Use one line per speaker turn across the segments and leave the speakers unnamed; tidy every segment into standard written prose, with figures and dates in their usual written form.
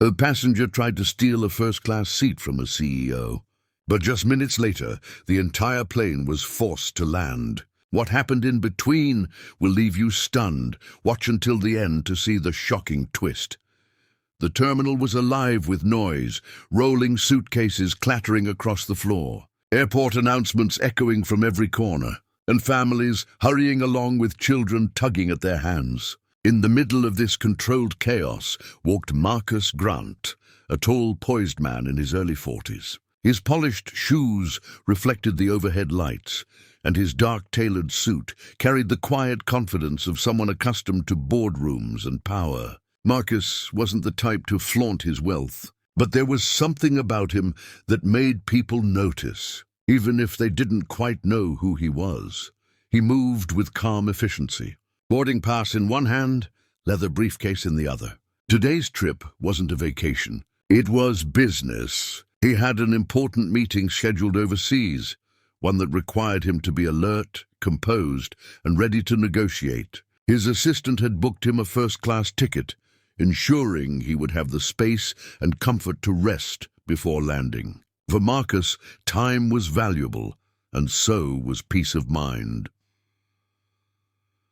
A passenger tried to steal a first-class seat from a CEO. But just minutes later, the entire plane was forced to land. What happened in between will leave you stunned. Watch until the end to see the shocking twist. The terminal was alive with noise, rolling suitcases clattering across the floor, airport announcements echoing from every corner, and families hurrying along with children tugging at their hands. In the middle of this controlled chaos walked Marcus Grant, a tall, poised man in his early 40s. His polished shoes reflected the overhead lights, and his dark-tailored suit carried the quiet confidence of someone accustomed to boardrooms and power. Marcus wasn't the type to flaunt his wealth, but there was something about him that made people notice, even if they didn't quite know who he was. He moved with calm efficiency, boarding pass in one hand, leather briefcase in the other. Today's trip wasn't a vacation. It was business. He had an important meeting scheduled overseas, one that required him to be alert, composed, and ready to negotiate. His assistant had booked him a first-class ticket, ensuring he would have the space and comfort to rest before landing. For Marcus, time was valuable, and so was peace of mind.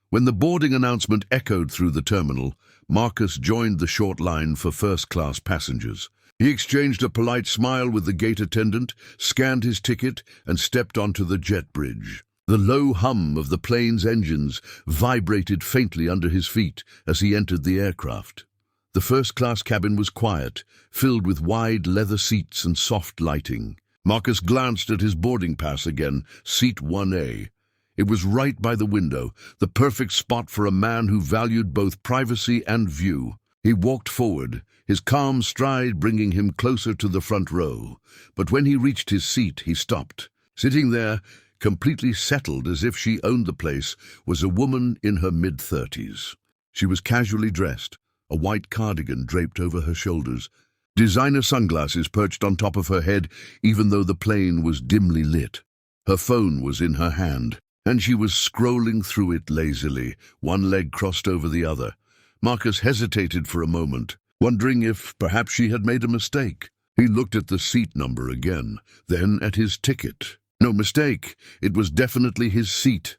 When the boarding announcement echoed through the terminal, Marcus joined the short line for first-class passengers. He exchanged a polite smile with the gate attendant, scanned his ticket, and stepped onto the jet bridge. The low hum of the plane's engines vibrated faintly under his feet as he entered the aircraft. The first-class cabin was quiet, filled with wide leather seats and soft lighting. Marcus glanced at his boarding pass again, seat 1A. It was right by the window, the perfect spot for a man who valued both privacy and view. He walked forward, his calm stride bringing him closer to the front row. But when he reached his seat, he stopped. Sitting there, completely settled as if she owned the place, was a woman in her mid-30s. She was casually dressed, a white cardigan draped over her shoulders. Designer sunglasses perched on top of her head, even though the plane was dimly lit. Her phone was in her hand, and she was scrolling through it lazily, one leg crossed over the other. Marcus hesitated for a moment, wondering if perhaps she had made a mistake. He looked at the seat number again, then at his ticket. No mistake, it was definitely his seat.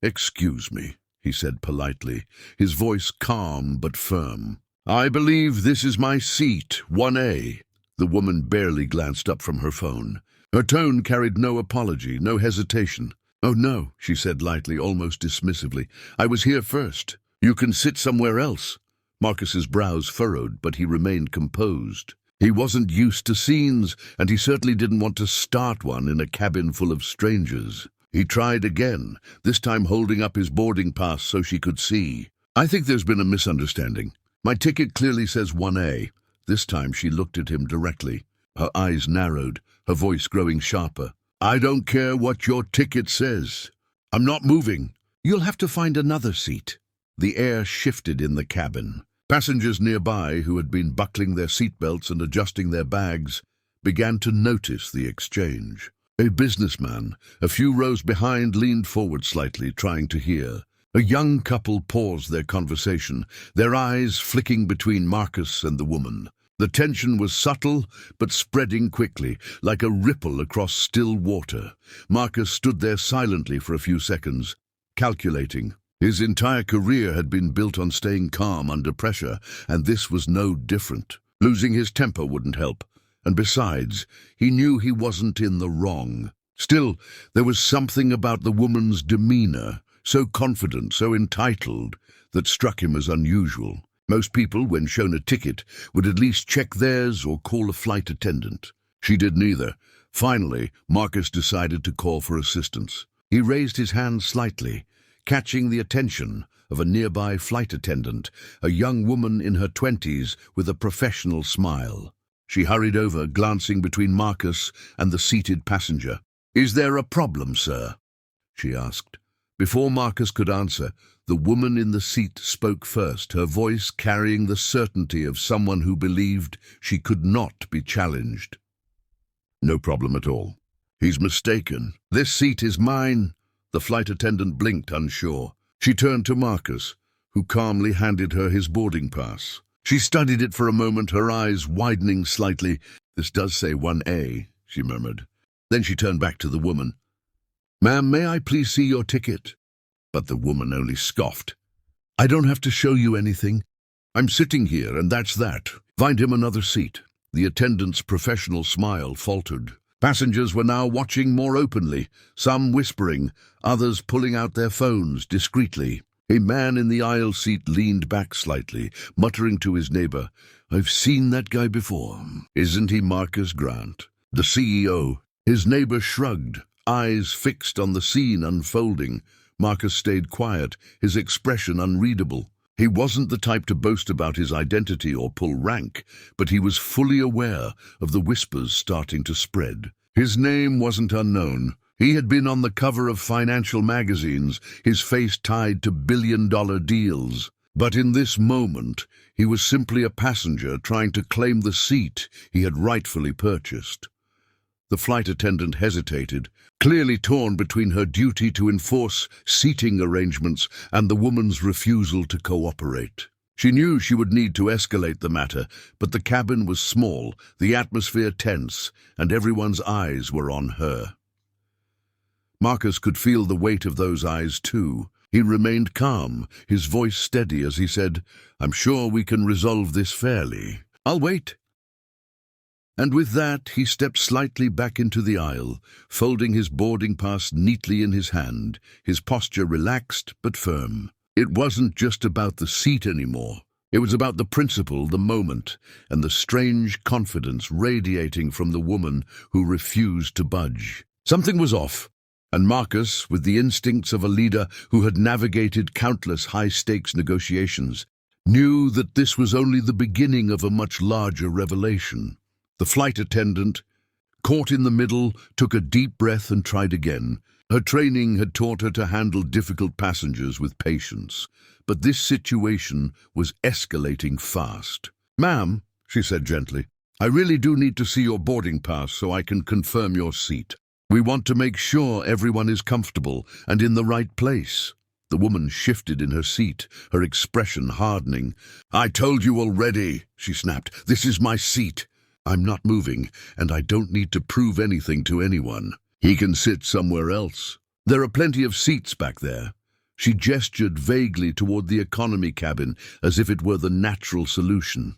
"Excuse me," he said politely, his voice calm but firm. "I believe this is my seat, 1A. The woman barely glanced up from her phone. Her tone carried no apology, no hesitation. "Oh no," she said lightly, almost dismissively. "I was here first. You can sit somewhere else." Marcus's brows furrowed, but he remained composed. He wasn't used to scenes, and he certainly didn't want to start one in a cabin full of strangers. He tried again, this time holding up his boarding pass so she could see. "I think there's been a misunderstanding. My ticket clearly says 1A. This time she looked at him directly. Her eyes narrowed, her voice growing sharper. "I don't care what your ticket says. I'm not moving. You'll have to find another seat." The air shifted in the cabin. Passengers nearby, who had been buckling their seatbelts and adjusting their bags, began to notice the exchange. A businessman, a few rows behind, leaned forward slightly, trying to hear. A young couple paused their conversation, their eyes flicking between Marcus and the woman. The tension was subtle, but spreading quickly, like a ripple across still water. Marcus stood there silently for a few seconds, calculating. His entire career had been built on staying calm under pressure, and this was no different. Losing his temper wouldn't help, and besides, he knew he wasn't in the wrong. Still, there was something about the woman's demeanor, so confident, so entitled, that struck him as unusual. Most people, when shown a ticket, would at least check theirs or call a flight attendant. She did neither. Finally, Marcus decided to call for assistance. He raised his hand slightly, catching the attention of a nearby flight attendant, a young woman in her 20s with a professional smile. She hurried over, glancing between Marcus and the seated passenger. "Is there a problem, sir?" she asked. Before Marcus could answer, the woman in the seat spoke first, her voice carrying the certainty of someone who believed she could not be challenged. "No problem at all. He's mistaken. This seat is mine." The flight attendant blinked, unsure. She turned to Marcus, who calmly handed her his boarding pass. She studied it for a moment, her eyes widening slightly. "This does say 1A, she murmured. Then she turned back to the woman. "Ma'am, may I please see your ticket?" But the woman only scoffed. "I don't have to show you anything. I'm sitting here, and that's that. Find him another seat." The attendant's professional smile faltered. Passengers were now watching more openly, some whispering, others pulling out their phones discreetly. A man in the aisle seat leaned back slightly, muttering to his neighbor, "I've seen that guy before. Isn't he Marcus Grant, the CEO?" His neighbor shrugged, eyes fixed on the scene unfolding. Marcus stayed quiet, his expression unreadable. He wasn't the type to boast about his identity or pull rank, but he was fully aware of the whispers starting to spread. His name wasn't unknown. He had been on the cover of financial magazines, his face tied to billion-dollar deals. But in this moment, he was simply a passenger trying to claim the seat he had rightfully purchased. The flight attendant hesitated, clearly torn between her duty to enforce seating arrangements and the woman's refusal to cooperate. She knew she would need to escalate the matter, but the cabin was small, the atmosphere tense, and everyone's eyes were on her. Marcus could feel the weight of those eyes too. He remained calm, his voice steady as he said, "I'm sure we can resolve this fairly. I'll wait." And with that, he stepped slightly back into the aisle, folding his boarding pass neatly in his hand, his posture relaxed but firm. It wasn't just about the seat anymore. It was about the principle, the moment, and the strange confidence radiating from the woman who refused to budge. Something was off, and Marcus, with the instincts of a leader who had navigated countless high-stakes negotiations, knew that this was only the beginning of a much larger revelation. The flight attendant, caught in the middle, took a deep breath and tried again. Her training had taught her to handle difficult passengers with patience, but this situation was escalating fast. "Ma'am," she said gently, "I really do need to see your boarding pass so I can confirm your seat. We want to make sure everyone is comfortable and in the right place." The woman shifted in her seat, her expression hardening. "I told you already," she snapped. "This is my seat. I'm not moving, and I don't need to prove anything to anyone. He can sit somewhere else. There are plenty of seats back there." She gestured vaguely toward the economy cabin, as if it were the natural solution.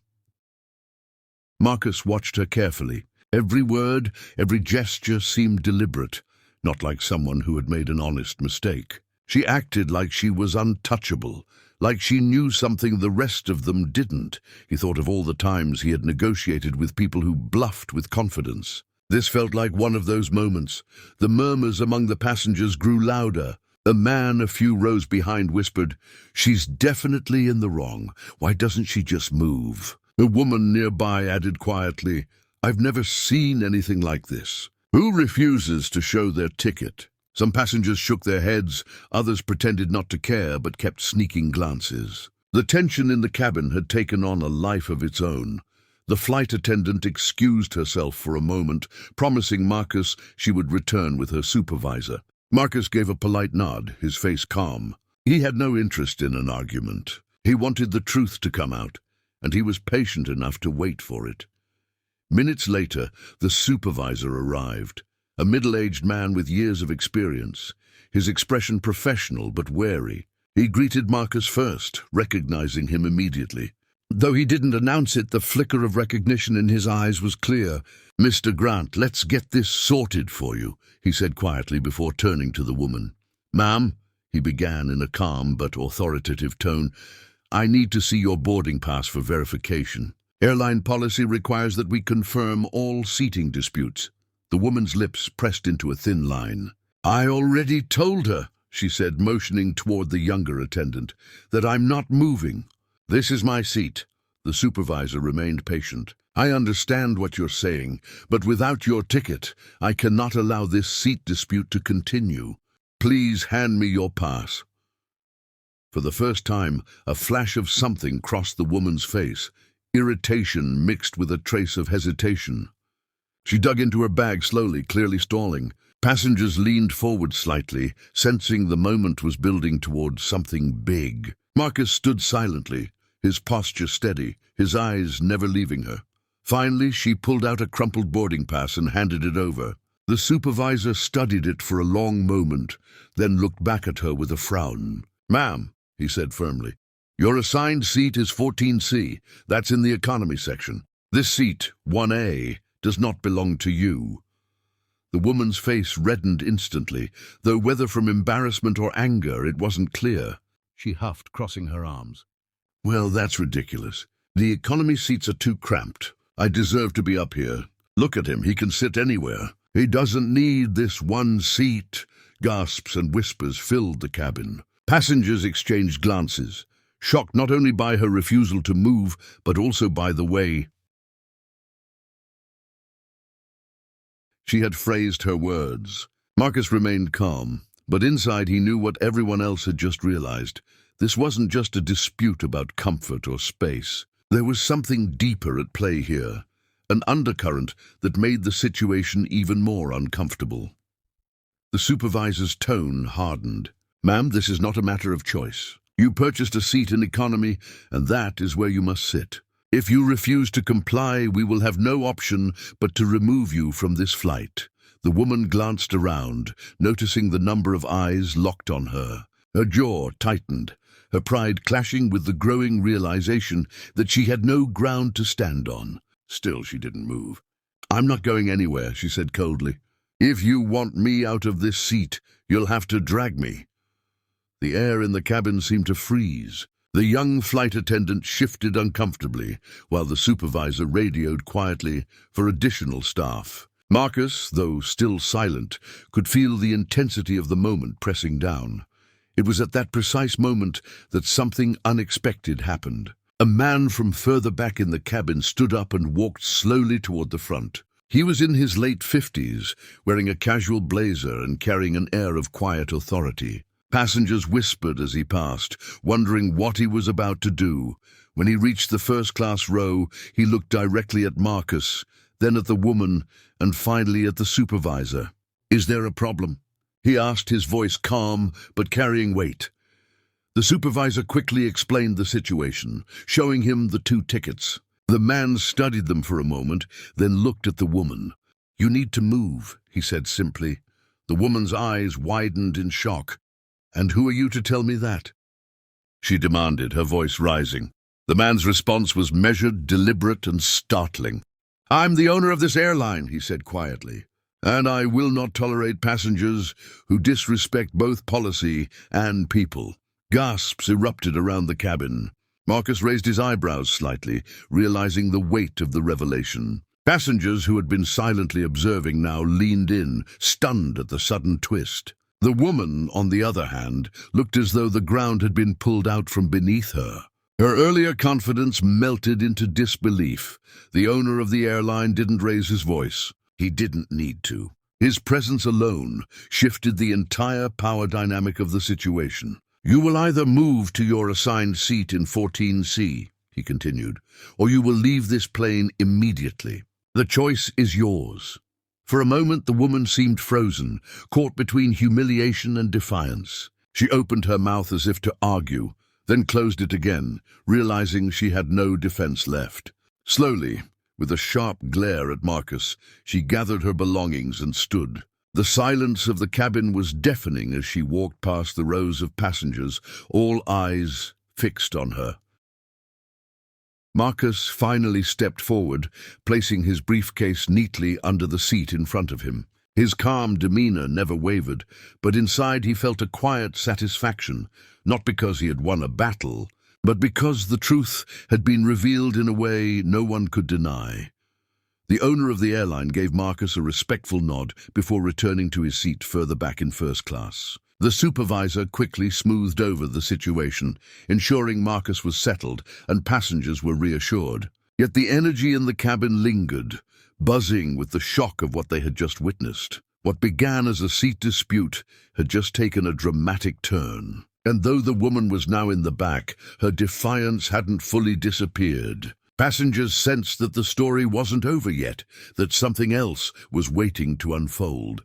Marcus watched her carefully. Every word, every gesture seemed deliberate, not like someone who had made an honest mistake. She acted like she was untouchable, like she knew something the rest of them didn't. He thought of all the times he had negotiated with people who bluffed with confidence. This felt like one of those moments. The murmurs among the passengers grew louder. A man a few rows behind whispered, "She's definitely in the wrong. Why doesn't she just move?" A woman nearby added quietly, "I've never seen anything like this." "Who refuses to show their ticket?" Some passengers shook their heads, others pretended not to care but kept sneaking glances. The tension in the cabin had taken on a life of its own. The flight attendant excused herself for a moment, promising Marcus she would return with her supervisor. Marcus gave a polite nod, his face calm. He had no interest in an argument. He wanted the truth to come out, and he was patient enough to wait for it. Minutes later, the supervisor arrived. A middle-aged man with years of experience, his expression professional but wary. He greeted Marcus first, recognizing him immediately. Though he didn't announce it, the flicker of recognition in his eyes was clear. "Mr. Grant, let's get this sorted for you," he said quietly before turning to the woman. "Ma'am," he began in a calm but authoritative tone, "I need to see your boarding pass for verification. Airline policy requires that we confirm all seating disputes." The woman's lips pressed into a thin line. "I already told her," she said, motioning toward the younger attendant, "that I'm not moving. This is my seat." The supervisor remained patient. "I understand what you're saying, but without your ticket, I cannot allow this seat dispute to continue. Please hand me your pass." For the first time, a flash of something crossed the woman's face, irritation mixed with a trace of hesitation. She dug into her bag slowly, clearly stalling. Passengers leaned forward slightly, sensing the moment was building towards something big. Marcus stood silently, his posture steady, his eyes never leaving her. Finally, she pulled out a crumpled boarding pass and handed it over. The supervisor studied it for a long moment, then looked back at her with a frown. "Ma'am," he said firmly, "your assigned seat is 14C. That's in the economy section. This seat, 1A, does not belong to you." The woman's face reddened instantly, though whether from embarrassment or anger it wasn't clear. She huffed, crossing her arms. "Well, that's ridiculous. The economy seats are too cramped. I deserve to be up here. Look at him, he can sit anywhere. He doesn't need this one seat." Gasps and whispers filled the cabin. Passengers exchanged glances, shocked not only by her refusal to move, but also by the way she had phrased her words. Marcus remained calm, but inside he knew what everyone else had just realized. This wasn't just a dispute about comfort or space. There was something deeper at play here, an undercurrent that made the situation even more uncomfortable. The supervisor's tone hardened. "Ma'am, this is not a matter of choice. You purchased a seat in economy, and that is where you must sit. If you refuse to comply, we will have no option but to remove you from this flight." The woman glanced around, noticing the number of eyes locked on her. Her jaw tightened, her pride clashing with the growing realization that she had no ground to stand on. Still, she didn't move. "I'm not going anywhere," she said coldly. "If you want me out of this seat, you'll have to drag me." The air in the cabin seemed to freeze. The young flight attendant shifted uncomfortably, while the supervisor radioed quietly for additional staff. Marcus, though still silent, could feel the intensity of the moment pressing down. It was at that precise moment that something unexpected happened. A man from further back in the cabin stood up and walked slowly toward the front. He was in his late 50s, wearing a casual blazer and carrying an air of quiet authority. Passengers whispered as he passed, wondering what he was about to do. When he reached the first-class row, he looked directly at Marcus, then at the woman, and finally at the supervisor. "Is there a problem?" he asked, his voice calm but carrying weight. The supervisor quickly explained the situation, showing him the 2 tickets. The man studied them for a moment, then looked at the woman. "You need to move," he said simply. The woman's eyes widened in shock. "And who are you to tell me that?" she demanded, her voice rising. The man's response was measured, deliberate, and startling. "I'm the owner of this airline," he said quietly, "and I will not tolerate passengers who disrespect both policy and people." Gasps erupted around the cabin. Marcus raised his eyebrows slightly, realizing the weight of the revelation. Passengers who had been silently observing now leaned in, stunned at the sudden twist. The woman, on the other hand, looked as though the ground had been pulled out from beneath her. Her earlier confidence melted into disbelief. The owner of the airline didn't raise his voice. He didn't need to. His presence alone shifted the entire power dynamic of the situation. "You will either move to your assigned seat in 14C, he continued, "or you will leave this plane immediately. The choice is yours." For a moment the woman seemed frozen, caught between humiliation and defiance. She opened her mouth as if to argue, then closed it again, realizing she had no defense left. Slowly, with a sharp glare at Marcus, she gathered her belongings and stood. The silence of the cabin was deafening as she walked past the rows of passengers, all eyes fixed on her. Marcus finally stepped forward, placing his briefcase neatly under the seat in front of him. His calm demeanor never wavered, but inside he felt a quiet satisfaction, not because he had won a battle, but because the truth had been revealed in a way no one could deny. The owner of the airline gave Marcus a respectful nod before returning to his seat further back in first class. The supervisor quickly smoothed over the situation, ensuring Marcus was settled and passengers were reassured. Yet the energy in the cabin lingered, buzzing with the shock of what they had just witnessed. What began as a seat dispute had just taken a dramatic turn. And though the woman was now in the back, her defiance hadn't fully disappeared. Passengers sensed that the story wasn't over yet, that something else was waiting to unfold.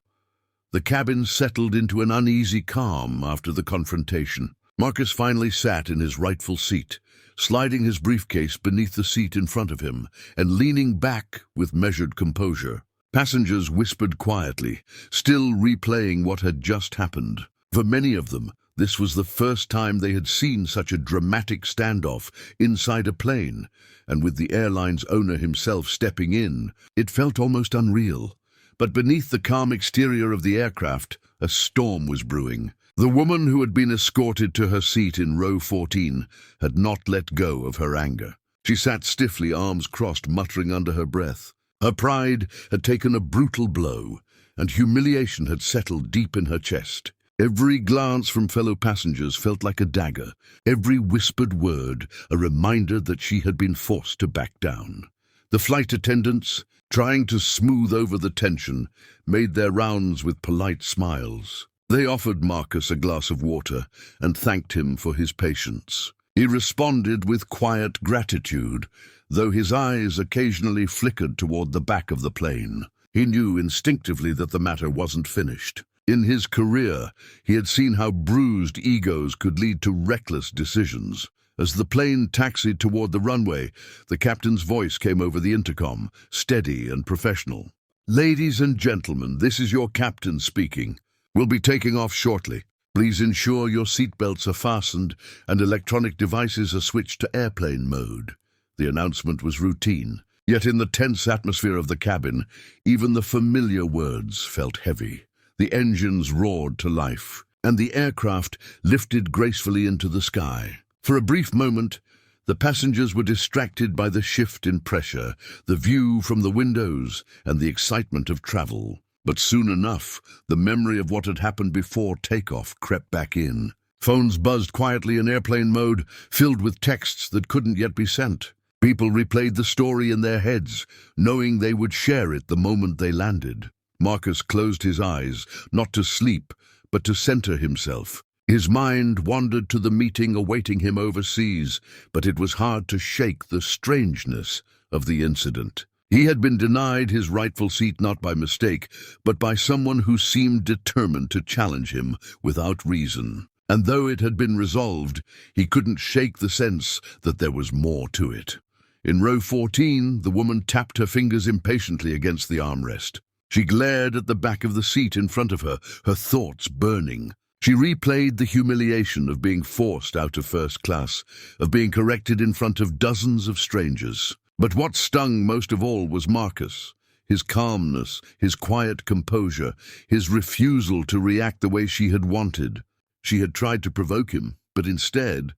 The cabin settled into an uneasy calm after the confrontation. Marcus finally sat in his rightful seat, sliding his briefcase beneath the seat in front of him and leaning back with measured composure. Passengers whispered quietly, still replaying what had just happened. For many of them, this was the first time they had seen such a dramatic standoff inside a plane, and with the airline's owner himself stepping in, it felt almost unreal. But beneath the calm exterior of the aircraft, a storm was brewing. The woman who had been escorted to her seat in row 14 had not let go of her anger. She sat stiffly, arms crossed, muttering under her breath. Her pride had taken a brutal blow, and humiliation had settled deep in her chest. Every glance from fellow passengers felt like a dagger, every whispered word a reminder that she had been forced to back down. The flight attendants, trying to smooth over the tension, made their rounds with polite smiles. They offered Marcus a glass of water and thanked him for his patience. He responded with quiet gratitude, though his eyes occasionally flickered toward the back of the plane. He knew instinctively that the matter wasn't finished. In his career, he had seen how bruised egos could lead to reckless decisions. As the plane taxied toward the runway, the captain's voice came over the intercom, steady and professional. "Ladies and gentlemen, this is your captain speaking. We'll be taking off shortly. Please ensure your seatbelts are fastened and electronic devices are switched to airplane mode." The announcement was routine, yet in the tense atmosphere of the cabin, even the familiar words felt heavy. The engines roared to life, and the aircraft lifted gracefully into the sky. For a brief moment, the passengers were distracted by the shift in pressure, the view from the windows, and the excitement of travel. But soon enough, the memory of what had happened before takeoff crept back in. Phones buzzed quietly in airplane mode, filled with texts that couldn't yet be sent. People replayed the story in their heads, knowing they would share it the moment they landed. Marcus closed his eyes, not to sleep, but to center himself. His mind wandered to the meeting awaiting him overseas, but it was hard to shake the strangeness of the incident. He had been denied his rightful seat not by mistake, but by someone who seemed determined to challenge him without reason. And though it had been resolved, he couldn't shake the sense that there was more to it. In row 14, the woman tapped her fingers impatiently against the armrest. She glared at the back of the seat in front of her, her thoughts burning. She replayed the humiliation of being forced out of first class, of being corrected in front of dozens of strangers. But what stung most of all was Marcus. His calmness, his quiet composure, his refusal to react the way she had wanted. She had tried to provoke him, but instead,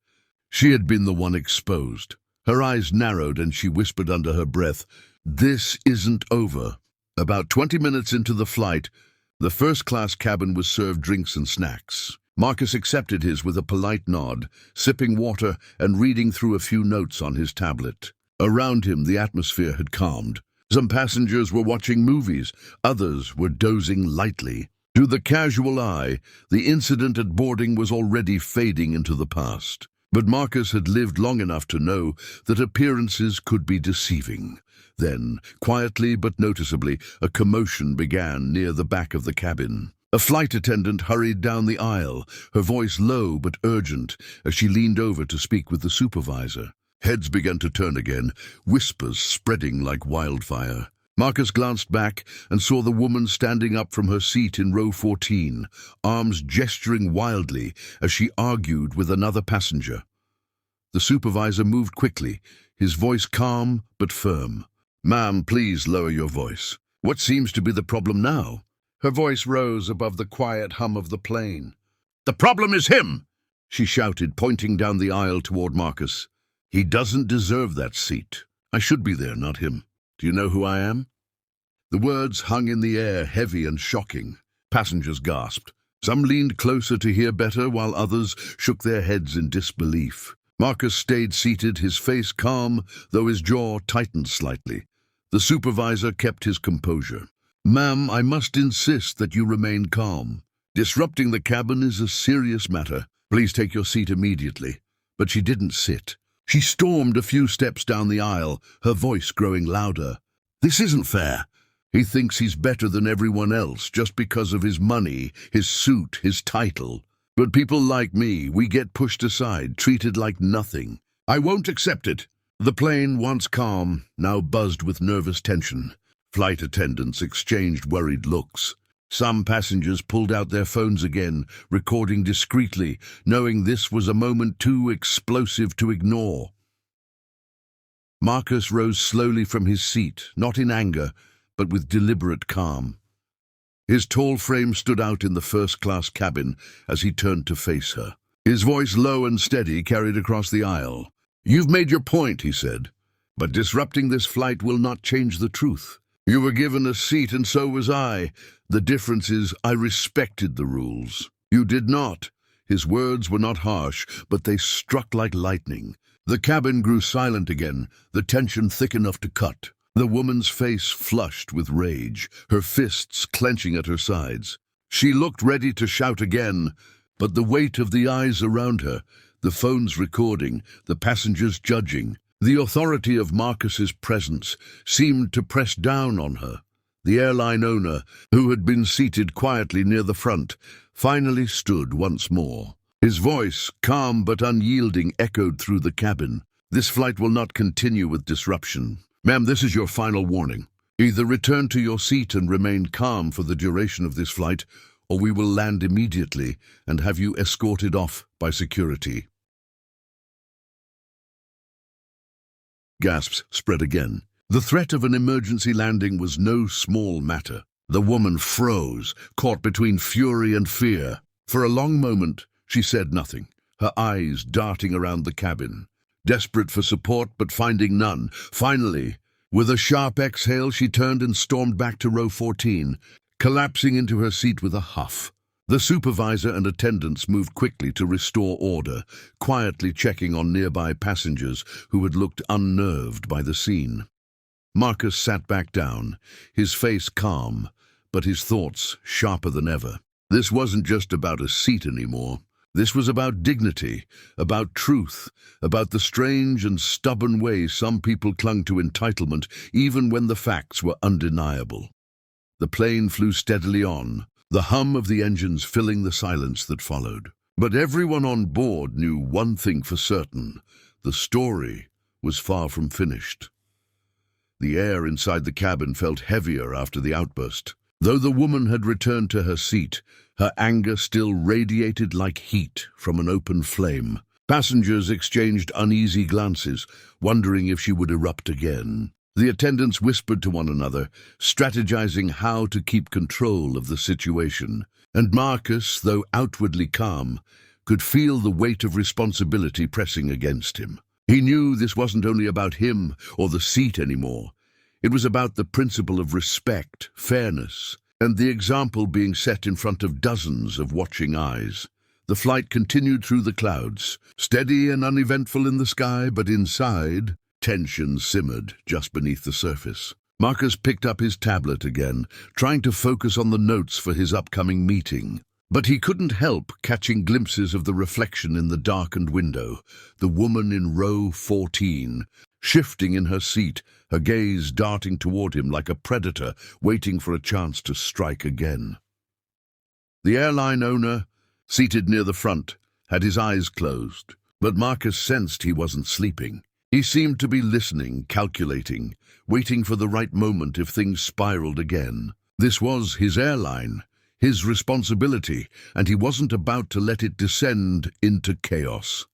she had been the one exposed. Her eyes narrowed and she whispered under her breath, "This isn't over." About 20 minutes into the flight, the first-class cabin was served drinks and snacks. Marcus accepted his with a polite nod, sipping water and reading through a few notes on his tablet. Around him, the atmosphere had calmed. Some passengers were watching movies, others were dozing lightly. To the casual eye, the incident at boarding was already fading into the past. But Marcus had lived long enough to know that appearances could be deceiving. Then, quietly but noticeably, a commotion began near the back of the cabin. A flight attendant hurried down the aisle, her voice low but urgent, as she leaned over to speak with the supervisor. Heads began to turn again, whispers spreading like wildfire. Marcus glanced back and saw the woman standing up from her seat in row 14, arms gesturing wildly as she argued with another passenger. The supervisor moved quickly, his voice calm but firm. "Ma'am, please lower your voice. What seems to be the problem now?" Her voice rose above the quiet hum of the plane. "The problem is him!" she shouted, pointing down the aisle toward Marcus. "He doesn't deserve that seat. I should be there, not him. Do you know who I am?" The words hung in the air, heavy and shocking. Passengers gasped. Some leaned closer to hear better, while others shook their heads in disbelief. Marcus stayed seated, his face calm, though his jaw tightened slightly. The supervisor kept his composure. "Ma'am, I must insist that you remain calm. Disrupting the cabin is a serious matter. Please take your seat immediately." But she didn't sit. She stormed a few steps down the aisle, her voice growing louder. "This isn't fair. He thinks he's better than everyone else just because of his money, his suit, his title. But people like me, we get pushed aside, treated like nothing. I won't accept it. The plane, once calm, now buzzed with nervous tension. Flight attendants exchanged worried looks. Some passengers pulled out their phones again, recording discreetly, knowing this was a moment too explosive to ignore. Marcus rose slowly from his seat, not in anger, but with deliberate calm. His tall frame stood out in the first-class cabin as he turned to face her. His voice, low and steady, carried across the aisle. "You've made your point," he said, "but disrupting this flight will not change the truth. You were given a seat and so was I. The difference is I respected the rules. You did not." His words were not harsh, but they struck like lightning. The cabin grew silent again, the tension thick enough to cut. The woman's face flushed with rage, her fists clenching at her sides. She looked ready to shout again, but the weight of the eyes around her, the phones recording, the passengers judging, the authority of Marcus's presence seemed to press down on her. The airline owner, who had been seated quietly near the front, finally stood once more. His voice, calm but unyielding, echoed through the cabin. "This flight will not continue with disruption. Ma'am, this is your final warning. Either return to your seat and remain calm for the duration of this flight, or we will land immediately and have you escorted off by security." Gasps spread again. The threat of an emergency landing was no small matter. The woman froze, caught between fury and fear. For a long moment, she said nothing, her eyes darting around the cabin, desperate for support but finding none. Finally, with a sharp exhale, she turned and stormed back to row 14, collapsing into her seat with a huff. The supervisor and attendants moved quickly to restore order, quietly checking on nearby passengers who had looked unnerved by the scene. Marcus sat back down, his face calm, but his thoughts sharper than ever. This wasn't just about a seat anymore. This was about dignity, about truth, about the strange and stubborn way some people clung to entitlement even when the facts were undeniable. The plane flew steadily on, the hum of the engines filling the silence that followed. But everyone on board knew one thing for certain: the story was far from finished. The air inside the cabin felt heavier after the outburst. Though the woman had returned to her seat, her anger still radiated like heat from an open flame. Passengers exchanged uneasy glances, wondering if she would erupt again. The attendants whispered to one another, strategizing how to keep control of the situation. And Marcus, though outwardly calm, could feel the weight of responsibility pressing against him. He knew this wasn't only about him or the seat anymore. It was about the principle of respect, fairness, and the example being set in front of dozens of watching eyes. The flight continued through the clouds, steady and uneventful in the sky, but inside, tension simmered just beneath the surface. Marcus picked up his tablet again, trying to focus on the notes for his upcoming meeting. But he couldn't help catching glimpses of the reflection in the darkened window, the woman in row 14, shifting in her seat, her gaze darting toward him like a predator waiting for a chance to strike again. The airline owner, seated near the front, had his eyes closed, but Marcus sensed he wasn't sleeping. He seemed to be listening, calculating, waiting for the right moment if things spiraled again. This was his airline, his responsibility, and he wasn't about to let it descend into chaos.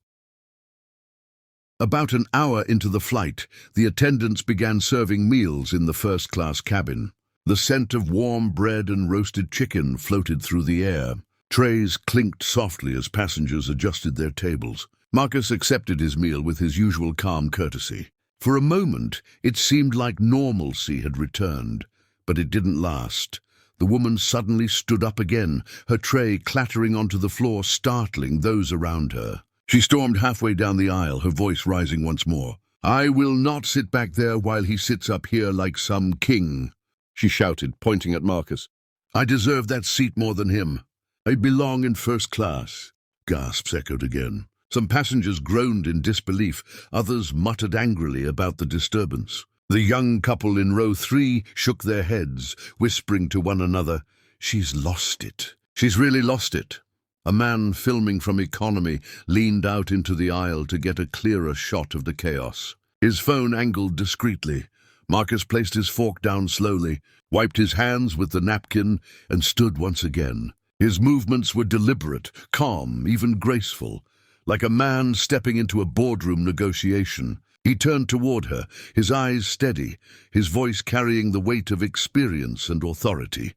About an hour into the flight, the attendants began serving meals in the first-class cabin. The scent of warm bread and roasted chicken floated through the air. Trays clinked softly as passengers adjusted their tables. Marcus accepted his meal with his usual calm courtesy. For a moment, it seemed like normalcy had returned, but it didn't last. The woman suddenly stood up again, her tray clattering onto the floor, startling those around her. She stormed halfway down the aisle, her voice rising once more. "I will not sit back there while he sits up here like some king," she shouted, pointing at Marcus. "I deserve that seat more than him. I belong in first class." Gasps echoed again. Some passengers groaned in disbelief, others muttered angrily about the disturbance. The young couple in row 3 shook their heads, whispering to one another, "She's lost it. She's really lost it." A man filming from economy leaned out into the aisle to get a clearer shot of the chaos. His phone angled discreetly. Marcus placed his fork down slowly, wiped his hands with the napkin, and stood once again. His movements were deliberate, calm, even graceful, like a man stepping into a boardroom negotiation. He turned toward her, his eyes steady, his voice carrying the weight of experience and authority.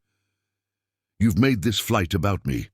"You've made this flight about me,"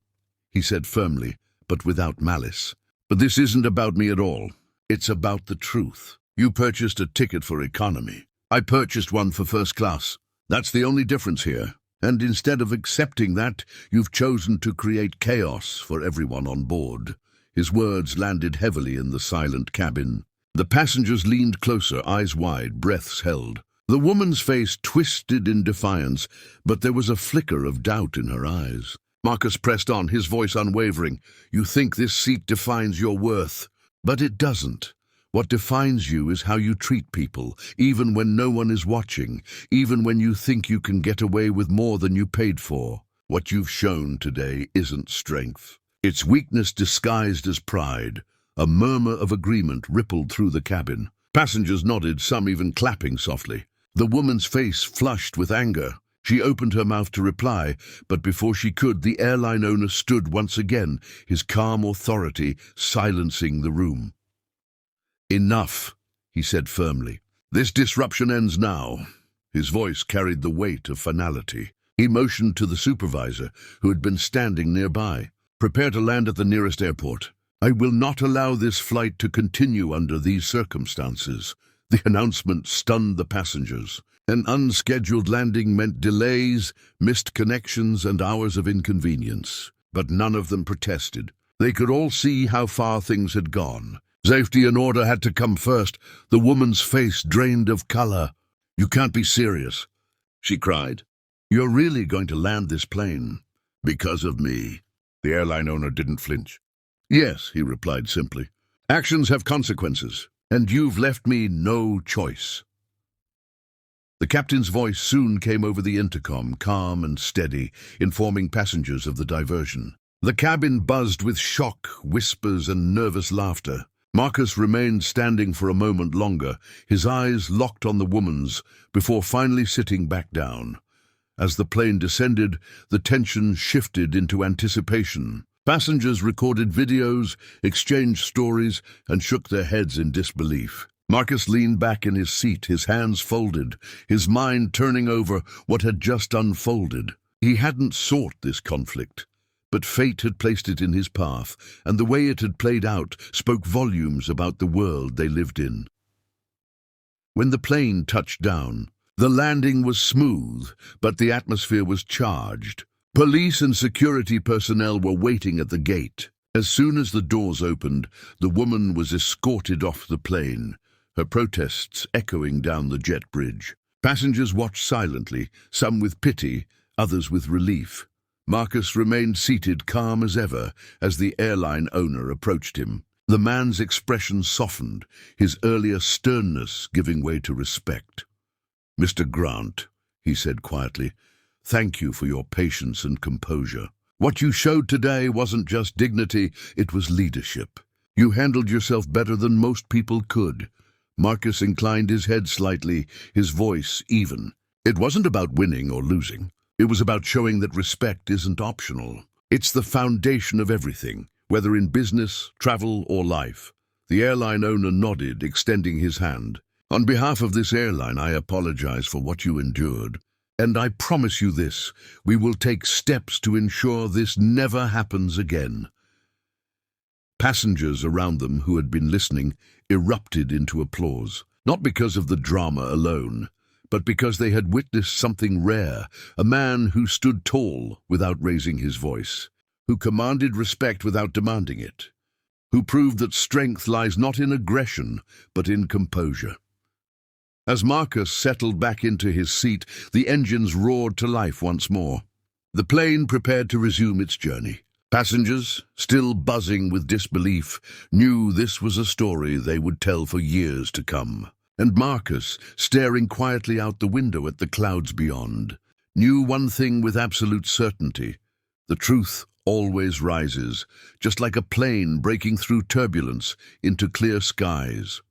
he said firmly, but without malice. "But this isn't about me at all. It's about the truth. You purchased a ticket for economy. I purchased one for first class. That's the only difference here. And instead of accepting that, you've chosen to create chaos for everyone on board." His words landed heavily in the silent cabin. The passengers leaned closer, eyes wide, breaths held. The woman's face twisted in defiance, but there was a flicker of doubt in her eyes. Marcus pressed on, his voice unwavering. "You think this seat defines your worth, but it doesn't. What defines you is how you treat people, even when no one is watching, even when you think you can get away with more than you paid for. What you've shown today isn't strength. It's weakness disguised as pride." A murmur of agreement rippled through the cabin. Passengers nodded, some even clapping softly. The woman's face flushed with anger. She opened her mouth to reply, but before she could, the airline owner stood once again, his calm authority silencing the room. "Enough," he said firmly. "This disruption ends now." His voice carried the weight of finality. He motioned to the supervisor, who had been standing nearby. "Prepare to land at the nearest airport. I will not allow this flight to continue under these circumstances." The announcement stunned the passengers. An unscheduled landing meant delays, missed connections, and hours of inconvenience. But none of them protested. They could all see how far things had gone. Safety and order had to come first. The woman's face drained of color. "You can't be serious," she cried. "You're really going to land this plane because of me?" The airline owner didn't flinch. "Yes," he replied simply. "Actions have consequences, and you've left me no choice." The captain's voice soon came over the intercom, calm and steady, informing passengers of the diversion. The cabin buzzed with shock, whispers, and nervous laughter. Marcus remained standing for a moment longer, his eyes locked on the woman's, before finally sitting back down. As the plane descended, the tension shifted into anticipation. Passengers recorded videos, exchanged stories, and shook their heads in disbelief. Marcus leaned back in his seat, his hands folded, his mind turning over what had just unfolded. He hadn't sought this conflict, but fate had placed it in his path, and the way it had played out spoke volumes about the world they lived in. When the plane touched down, the landing was smooth, but the atmosphere was charged. Police and security personnel were waiting at the gate. As soon as the doors opened, the woman was escorted off the plane, her protests echoing down the jet bridge. Passengers watched silently, some with pity, others with relief. Marcus remained seated, calm as ever, as the airline owner approached him. The man's expression softened, his earlier sternness giving way to respect. "Mr. Grant," he said quietly, "thank you for your patience and composure. What you showed today wasn't just dignity, it was leadership. You handled yourself better than most people could." Marcus inclined his head slightly, his voice even. "It wasn't about winning or losing. It was about showing that respect isn't optional. It's the foundation of everything, whether in business, travel, or life." The airline owner nodded, extending his hand. "On behalf of this airline, I apologize for what you endured. And I promise you this, we will take steps to ensure this never happens again." Passengers around them who had been listening erupted into applause, not because of the drama alone, but because they had witnessed something rare, a man who stood tall without raising his voice, who commanded respect without demanding it, who proved that strength lies not in aggression, but in composure. As Marcus settled back into his seat, the engines roared to life once more. The plane prepared to resume its journey. Passengers, still buzzing with disbelief, knew this was a story they would tell for years to come. And Marcus, staring quietly out the window at the clouds beyond, knew one thing with absolute certainty: the truth always rises, just like a plane breaking through turbulence into clear skies.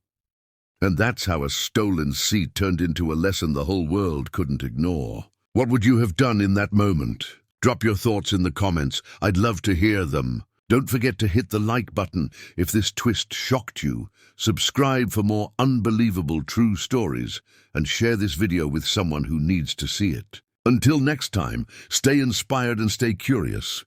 And that's how a stolen seat turned into a lesson the whole world couldn't ignore. What would you have done in that moment? Drop your thoughts in the comments. I'd love to hear them. Don't forget to hit the like button if this twist shocked you. Subscribe for more unbelievable true stories and share this video with someone who needs to see it. Until next time, stay inspired and stay curious.